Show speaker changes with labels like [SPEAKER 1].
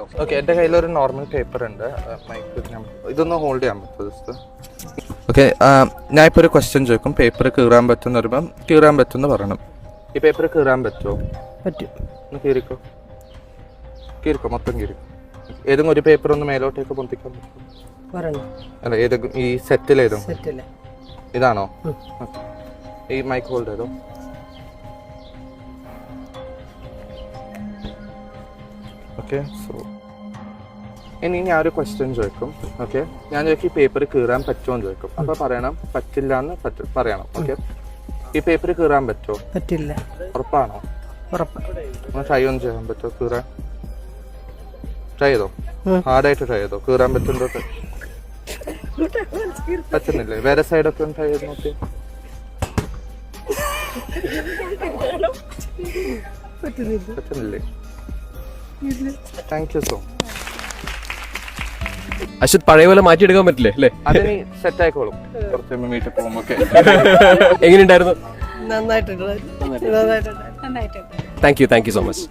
[SPEAKER 1] Okay, എൻ്റെ കയ്യിലൊരു normal paper ഉണ്ട്. ഇതൊന്ന് ഹോൾഡ് ചെയ്യാൻ പറ്റുമോ? ഓക്കെ, ഞാൻ ഇപ്പോൾ ഒരു ക്വസ്റ്റ്യൻ ചോദിക്കും. പേപ്പർ കീറാൻ പറ്റുമെന്ന് പറയുമ്പം കീറാൻ പറ്റുമെന്ന് പറയണം. ഈ പേപ്പർ കീറാൻ പറ്റുമോ?
[SPEAKER 2] പറ്റും.
[SPEAKER 1] ഒന്ന് കീറിക്കോ, മൊത്തം കീറിക്കോ. ഏതെങ്കിലും ഒരു പേപ്പർ ഒന്ന് മേലോട്ടേക്ക് പൊന്തിക്കാൻ പറ്റുമോ? അല്ല, ഏതെങ്കിലും ഈ സെറ്റിൽ ഏതെങ്കിലും ഇതാണോ? ഈ മൈക്ക് ഹോൾഡ് ചെയ്തോ. ഓക്കെ, സോ ഇനി ഞാൻ ഒരു ക്വസ്റ്റ്യൻ ചോദിക്കും. ഓക്കെ, ഞാൻ ചോദിക്കും ഈ പേപ്പർ കീറാൻ പറ്റുമോ എന്ന് ചോദിക്കും. അപ്പോൾ പറയണം പറ്റില്ല എന്ന് പറയണം. ഓക്കെ, ഈ പേപ്പർ കീറാൻ പറ്റുമോ?
[SPEAKER 2] പറ്റില്ല.
[SPEAKER 1] ഉറപ്പാണോ? ഒന്ന് ട്രൈ ഒന്നും ചെയ്യാൻ പറ്റുമോ? കീറാൻ ട്രൈ ചെയ്തോ, ഹാർഡായിട്ട് ട്രൈ ചെയ്തോ. കീറാൻ പറ്റുന്നുണ്ടോ? പറ്റുന്നില്ലേ? വേറെ സൈഡൊക്കെ ഒന്ന് ട്രൈ ചെയ്ത് നോക്കി. പറ്റുന്നില്ലേ? Thank you so much.
[SPEAKER 3] Ashwath പഴയ പോലെ മാറ്റിയെടുക്കാൻ പറ്റില്ലേ അല്ലേ?
[SPEAKER 1] അതിന് സെറ്റ് ആയിക്കോളും. കുറച്ച് വീട്ടിൽ പോകുമ്പോ
[SPEAKER 3] എങ്ങനെയുണ്ടായിരുന്നു?
[SPEAKER 2] നന്നായിട്ടുണ്ട്.
[SPEAKER 3] Thank you so much.